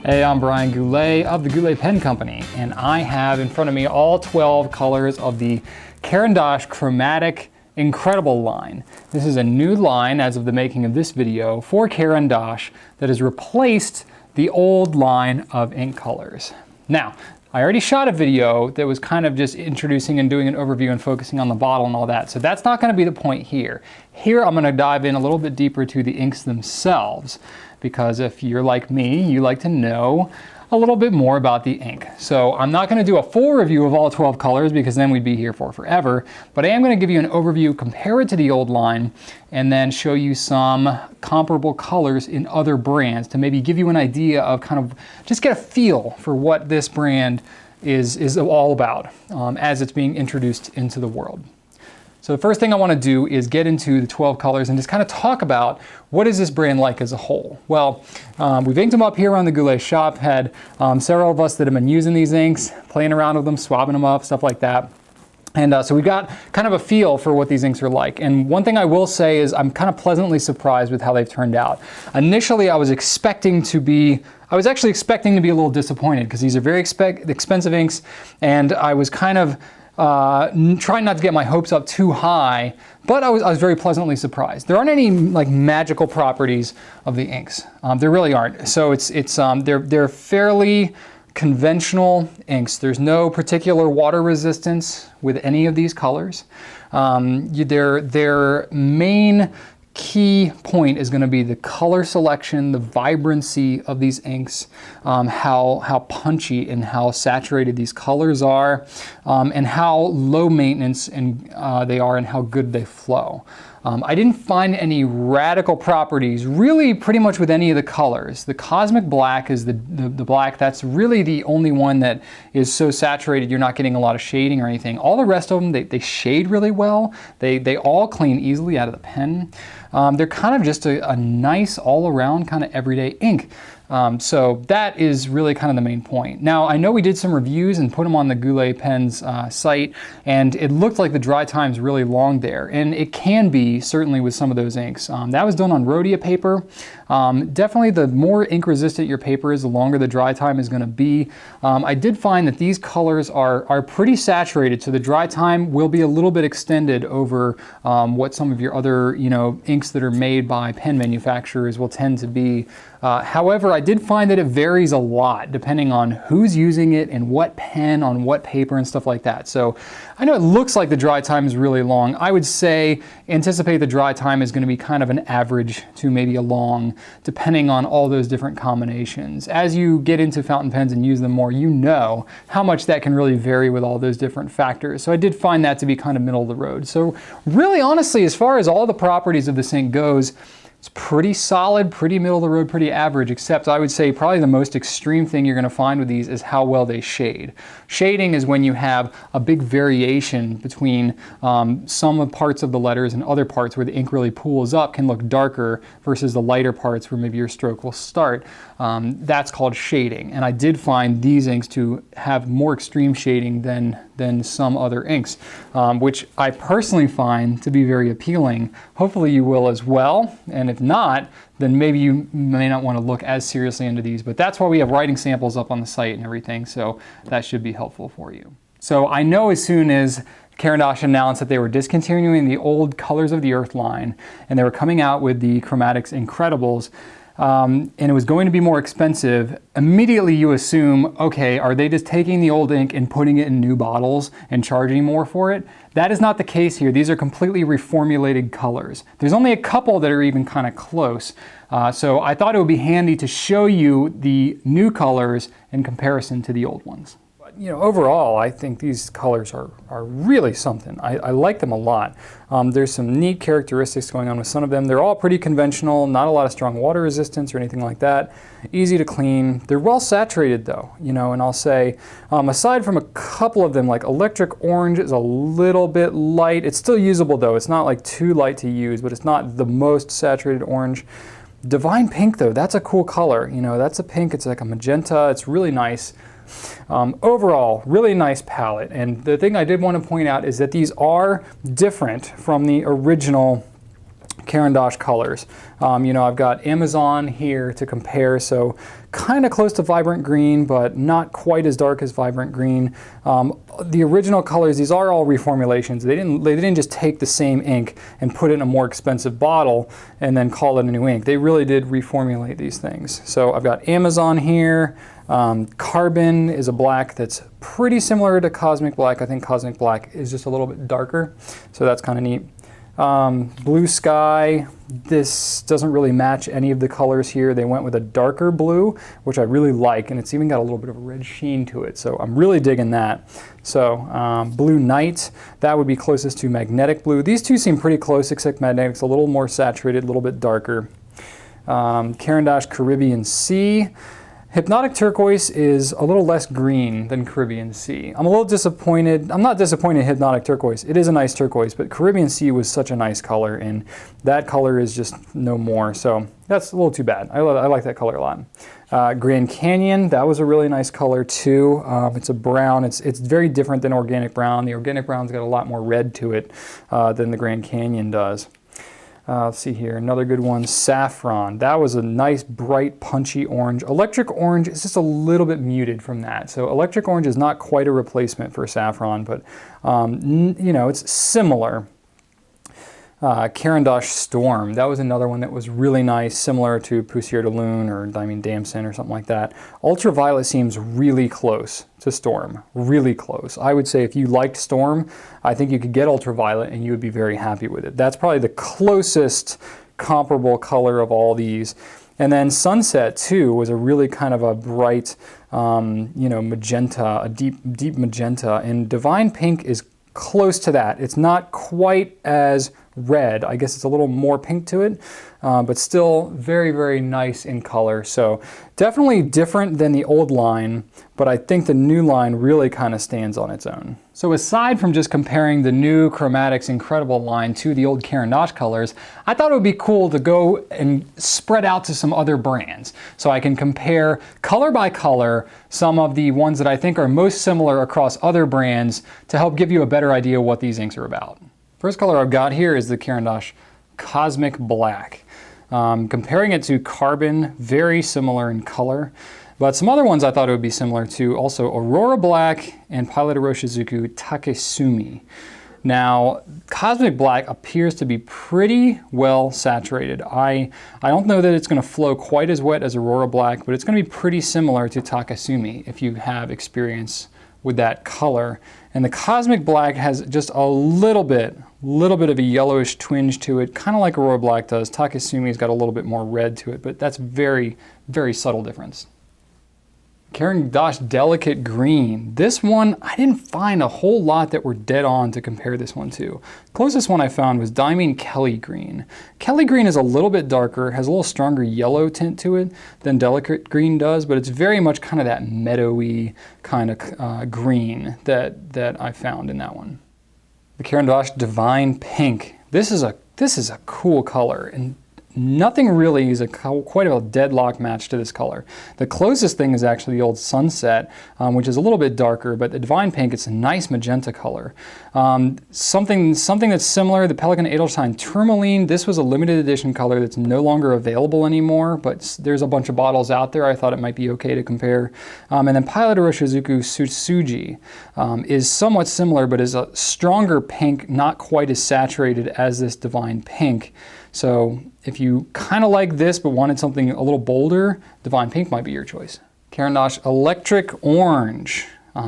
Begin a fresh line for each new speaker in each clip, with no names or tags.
Hey, I'm Brian Goulet of the Goulet Pen Company, and I have in front of me all 12 colors of the Caran Chromatic Inkredible line. This is a new line as of the making of this video for Caran that has replaced the old line of ink colors. Now, I already shot a video that was kind of just introducing and doing an overview and focusing on the bottle and all that, so that's not going to be the point here. Here I'm going to dive in a little bit deeper to the inks themselves, because if you're like me, you like to know a little bit more about the ink. So I'm not going to do a full review of all 12 colors because then we'd be here for forever, but I am going to give you an overview, compare it to the old line, and then show you some comparable colors in other brands to maybe give you an idea of kind of just get a feel for what this brand is all about as it's being introduced into the world. So the first thing I want to do is get into the 12 colors and just kind of talk about what is this brand like as a whole. Well, we've inked them up here on the Goulet shop, had several of us that have been using these inks, playing around with them, swabbing them up, stuff like that. And so we've got kind of a feel for what these inks are like. And one thing I will say is I'm kind of pleasantly surprised with how they've turned out. Initially, I was actually expecting to be a little disappointed because these are very expensive inks, and I was kind of trying not to get my hopes up too high, but I was very pleasantly surprised. There aren't any like magical properties of the inks. There really aren't. So they're fairly conventional inks. There's no particular water resistance with any of these colors. Their main key point is going to be the color selection, the vibrancy of these inks, how punchy and how saturated these colors are, and how low maintenance they are and how good they flow. I didn't find any radical properties really pretty much with any of the colors. The Cosmic Black is the black. That's really the only one that is so saturated you're not getting a lot of shading or anything. All the rest of them, they shade really well. They all clean easily out of the pen. They're kind of just a nice all-around kind of everyday ink. So that is really kind of the main point. Now, I know we did some reviews and put them on the Goulet Pens site, and it looked like the dry time's really long there, and it can be, certainly with some of those inks. That was done on Rhodia paper. Definitely the more ink resistant your paper is, the longer the dry time is going to be. I did find that these colors are pretty saturated, so the dry time will be a little bit extended over what some of your other inks that are made by pen manufacturers will tend to be. However, I did find that it varies a lot depending on who's using it and what pen on what paper and stuff like that. So I know it looks like the dry time is really long. I would say anticipate the dry time is going to be kind of an average to maybe a long, depending on all those different combinations. As you get into fountain pens and use them more, you know how much that can really vary with all those different factors. So I did find that to be kind of middle of the road. So really, honestly, as far as all the properties of this ink goes, it's pretty solid, pretty middle of the road, pretty average, except I would say probably the most extreme thing you're going to find with these is how well they shade. Shading is when you have a big variation between some parts of the letters and other parts where the ink really pools up can look darker versus the lighter parts where maybe your stroke will start. That's called shading, and I did find these inks to have more extreme shading than some other inks, which I personally find to be very appealing. Hopefully you will as well, and if not, then maybe you may not want to look as seriously into these, but that's why we have writing samples up on the site and everything, so that should be helpful for you. So I know as soon as Caran announced that they were discontinuing the old Colors of the Earth line, and they were coming out with the Chromatics Inkredibles, and it was going to be more expensive, immediately you assume, okay, are they just taking the old ink and putting it in new bottles and charging more for it? That is not the case here. These are completely reformulated colors. There's only a couple that are even kind of close. So I thought it would be handy to show you the new colors in comparison to the old ones. Overall, I think these colors are really something. I like them a lot. There's some neat characteristics going on with some of them. They're all pretty conventional, not a lot of strong water resistance or anything like that. Easy to clean. They're well saturated though, and I'll say, aside from a couple of them, like Electric Orange is a little bit light. It's still usable though. It's not like too light to use, but it's not the most saturated orange. Divine Pink though, that's a cool color. That's a pink, it's like a magenta, it's really nice. Overall, really nice palette, and the thing I did want to point out is that these are different from the original Caran d'Ache colors. You know, I've got Amazon here to compare, so kind of close to Vibrant Green, but not quite as dark as Vibrant Green. The original colors, these are all reformulations. They didn't just take the same ink and put it in a more expensive bottle and then call it a new ink. They really did reformulate these things. So I've got Amazon here. Carbon is a black that's pretty similar to Cosmic Black. I think Cosmic Black is just a little bit darker, so that's kind of neat. Blue Sky, this doesn't really match any of the colors here. They went with a darker blue, which I really like, and it's even got a little bit of a red sheen to it, so I'm really digging that. So Blue Night, that would be closest to Magnetic Blue. These two seem pretty close, except Magnetic's a little more saturated, a little bit darker. Caran d'Ache Caribbean Sea. Hypnotic Turquoise is a little less green than Caribbean Sea. I'm a little disappointed. I'm not disappointed in Hypnotic Turquoise. It is a nice turquoise, but Caribbean Sea was such a nice color, and that color is just no more. So that's a little too bad. I like that color a lot. Grand Canyon, that was a really nice color too. It's a brown. It's very different than Organic Brown. The Organic Brown's got a lot more red to it than the Grand Canyon does. Let's see here, another good one, Saffron. That was a nice, bright, punchy orange. Electric Orange is just a little bit muted from that. So Electric Orange is not quite a replacement for Saffron, but you know, it's similar. Caran d'Ache Storm, that was another one that was really nice, similar to Poussière de Lune or Diamond Damson or something like that. Ultraviolet seems really close to Storm, really close. I would say if you liked Storm, I think you could get Ultraviolet and you would be very happy with it. That's probably the closest comparable color of all these. And then Sunset too was a really kind of a bright, you know, magenta, a deep magenta, and Divine Pink is close to that. It's not quite as red. I guess it's a little more pink to it, but still very, very nice in color. So definitely different than the old line, but I think the new line really kind of stands on its own. So aside from just comparing the new Chromatics Inkredible line to the old Caran d'Ache colors, I thought it would be cool to go and spread out to some other brands. So I can compare color by color some of the ones that I think are most similar across other brands to help give you a better idea what these inks are about. First color I've got here is the Caran d'Ache Cosmic Black. Comparing it to Carbon, very similar in color, but some other ones I thought it would be similar to also Aurora Black and Pilot Iroshizuku Takesumi. Now, Cosmic Black appears to be pretty well saturated. I don't know that it's going to flow quite as wet as Aurora Black, but it's going to be pretty similar to Takesumi if you have experience with that color. And the Cosmic Black has just a little bit of a yellowish twinge to it, kind of like Aurora Black does. Takesumi's got a little bit more red to it, but that's very, very subtle difference. Caran d'Ache Delicate Green. This one, I didn't find a whole lot that were dead on to compare this one to. Closest one I found was Diamond Kelly Green. Kelly Green is a little bit darker, has a little stronger yellow tint to it than Delicate Green does, but it's very much kind of that meadowy kind of green that I found in that one. The Caran d'Ache Divine Pink. This is a cool color, and nothing really is quite a deadlock match to this color. The closest thing is actually the old Sunset, which is a little bit darker, but the Divine Pink, it's a nice magenta color. Something that's similar, the Pelikan Edelstein Tourmaline. This was a limited edition color that's no longer available anymore, but there's a bunch of bottles out there. I thought it might be okay to compare. And then Pilot Iroshizuku Tsutsuji is somewhat similar, but is a stronger pink, not quite as saturated as this Divine Pink. So if you kind of like this but wanted something a little bolder, Divine Pink might be your choice. Caran d'Ache Electric Orange.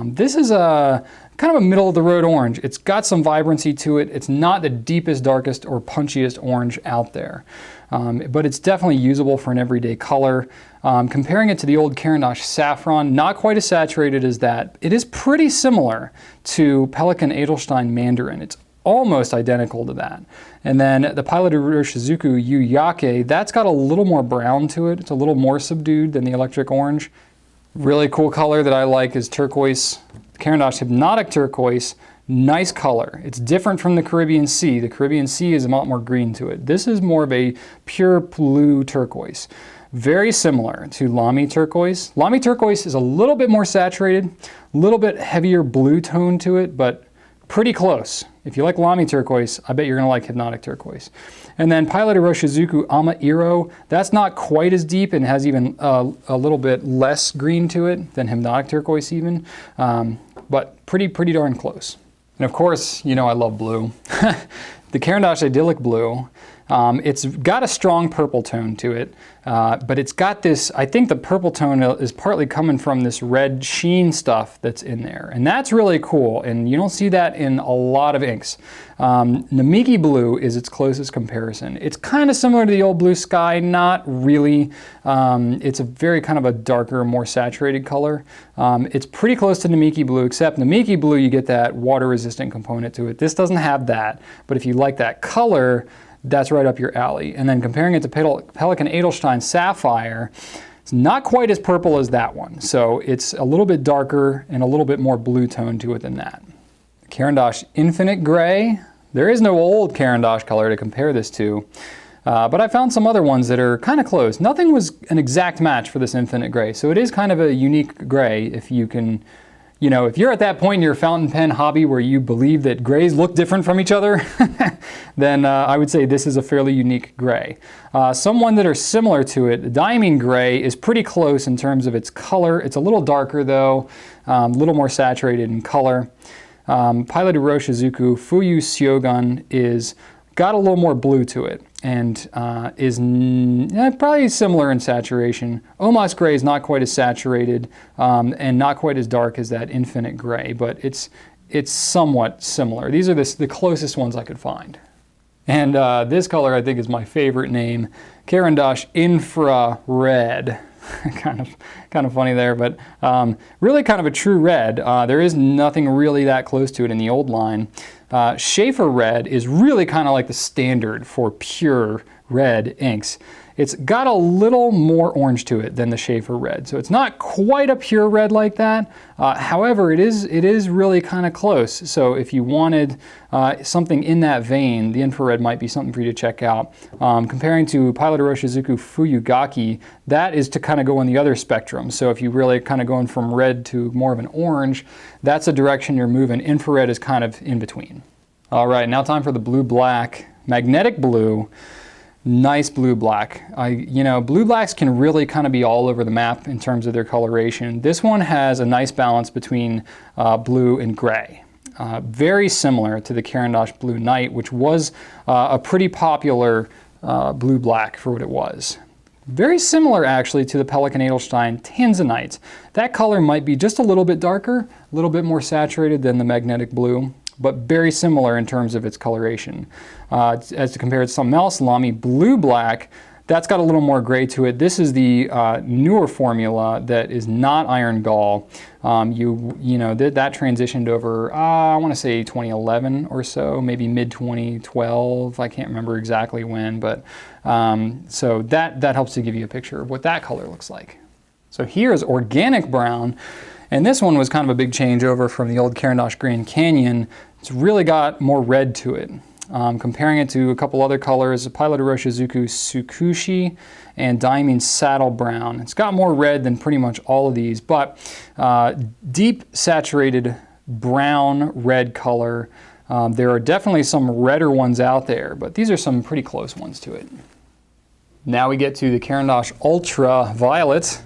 This is a kind of a middle of the road orange. It's got some vibrancy to it. It's not the deepest, darkest, or punchiest orange out there. But it's definitely usable for an everyday color. Comparing it to the old Caran d'Ache Saffron, not quite as saturated as that. It is pretty similar to Pelikan Edelstein Mandarin. It's almost identical to that. And then the Pilot Iroshizuku Yuyake, that's got a little more brown to it. It's a little more subdued than the Electric Orange. Really cool color that I like is turquoise. Caran d'Ache Hypnotic Turquoise, nice color. It's different from the Caribbean Sea. The Caribbean Sea is a lot more green to it. This is more of a pure blue turquoise. Very similar to Lamy Turquoise. Lamy Turquoise is a little bit more saturated, a little bit heavier blue tone to it, but pretty close. If you like Lamy Turquoise, I bet you're going to like Hypnotic Turquoise. And then Pilot Iroshizuku Ama Iro, that's not quite as deep and has even a little bit less green to it than Hypnotic Turquoise even, but pretty darn close. And of course, you know I love blue. The Caran Idyllic Blue, it's got a strong purple tone to it, but it's got this, I think the purple tone is partly coming from this red sheen stuff that's in there. And that's really cool, and you don't see that in a lot of inks. Namiki Blue is its closest comparison. It's kind of similar to the old Blue Sky, not really. It's a very kind of a darker, more saturated color. It's pretty close to Namiki Blue, except Namiki Blue, you get that water-resistant component to it. This doesn't have that, but if you like that color, that's right up your alley. And then comparing it to Pelikan Edelstein Sapphire, it's not quite as purple as that one. So it's a little bit darker and a little bit more blue tone to it than that. Caran d'Ache Infinite Gray. There is no old Caran d'Ache color to compare this to, but I found some other ones that are kind of close. Nothing was an exact match for this Infinite Gray, so it is kind of a unique gray if you can, you know, if you're at that point in your fountain pen hobby where you believe that grays look different from each other, then I would say this is a fairly unique gray. Some that are similar to it, Diamine Gray is pretty close in terms of its color. It's a little darker though, a little more saturated in color. Pilot Iroshizuku Fuyu Syogun is got a little more blue to it and is probably similar in saturation. Omas Gray is not quite as saturated and not quite as dark as that Infinite Gray, but it's somewhat similar. These are the closest ones I could find. And this color I think is my favorite name, Caran d'Ache Infra Red. kind of funny there, but really kind of a true red. There is nothing really that close to it in the old line. Schaefer Red is really kind of like the standard for pure red inks. It's got a little more orange to it than the Schaefer Red, so it's not quite a pure red like that. However, it is really kind of close. So if you wanted something in that vein, the Infra Red might be something for you to check out. Comparing to Pilot Iroshizuku Fuyugaki, that is to kind of go on the other spectrum. So if you really kind of going from red to more of an orange, that's a direction you're moving. Infrared is kind of in between. All right, now time for the blue black. Magnetic Blue. Nice blue black. You know, blue blacks can really kind of be all over the map in terms of their coloration. This one has a nice balance between blue and gray. Very similar to the Caran d'Ache Blue Night, which was a pretty popular blue black for what it was. Very similar actually to the Pelikan Edelstein Tanzanite. That color might be just a little bit darker, a little bit more saturated than the Magnetic Blue, but very similar in terms of its coloration. As to compare it to something else, Lamy Blue Black, that's got a little more gray to it. This is the newer formula that is not iron gall. You know, that transitioned over, I want to say 2011 or so, maybe mid 2012. I can't remember exactly when, but so that helps to give you a picture of what that color looks like. So here's Organic Brown. And this one was kind of a big changeover from the old Caran d'Ache Grand Canyon. It's really got more red to it. Comparing it to a couple other colors, Pilot Iroshizuku Tsukushi and Diamine Saddle Brown. It's got more red than pretty much all of these, but deep saturated brown red color. There are definitely some redder ones out there, but these are some pretty close ones to it. Now we get to the Caran d'Ache Ultra Violet.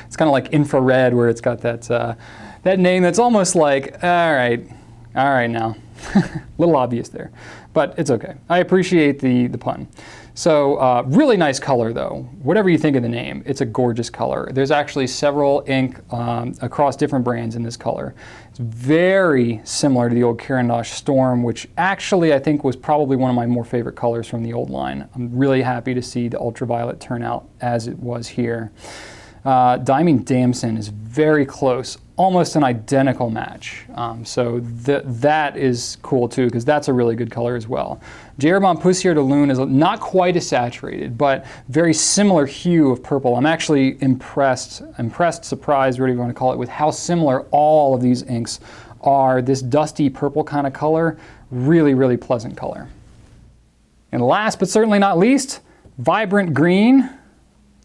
It's kind of like Infra Red, where it's got that name that's almost like, all right now. A little obvious there, but it's okay. I appreciate the pun. So really nice color though. Whatever you think of the name, it's a gorgeous color. There's actually several ink across different brands in this color. It's very similar to the old Caran d'Ache Storm, which actually I think was probably one of my more favorite colors from the old line. I'm really happy to see the Ultraviolet turn out as it was here. Diamine Damson is very close, almost an identical match. So that is cool too, because that's a really good color as well. Jeroboam Poussière de Lune is not quite as saturated, but very similar hue of purple. I'm actually impressed, surprised, whatever you want to call it, with how similar all of these inks are. This dusty purple kind of color, really, really pleasant color. And last but certainly not least, Vibrant Green.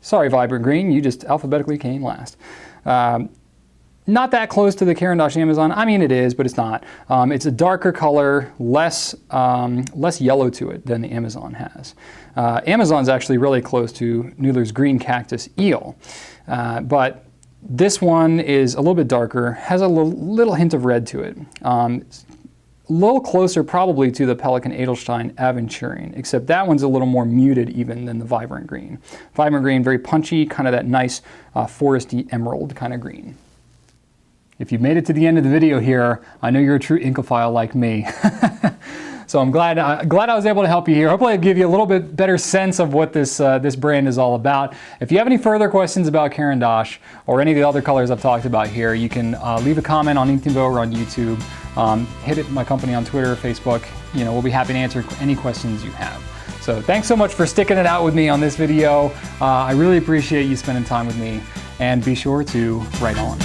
Sorry, Vibrant Green, you just alphabetically came last. not that close to the Caran d'Ache Amazon. I mean, it is, but it's not. It's a darker color, less yellow to it than the Amazon has. Amazon's actually really close to Noodler's Green Cactus Eel, but this one is a little bit darker, has a little hint of red to it. It's a little closer probably to the Pelikan Edelstein Aventurine, except that one's a little more muted even than the Vibrant Green. Vibrant Green, very punchy, kind of that nice foresty emerald kind of green. If you've made it to the end of the video here, I know you're a true inkophile like me. So I'm glad I was able to help you here. Hopefully I'll give you a little bit better sense of what this brand is all about. If you have any further questions about Caran d'Ache or any of the other colors I've talked about here, you can leave a comment on Inkniveau or on YouTube. Hit my company on Twitter or Facebook. You know, we'll be happy to answer any questions you have. So thanks so much for sticking it out with me on this video. I really appreciate you spending time with me, and be sure to write on.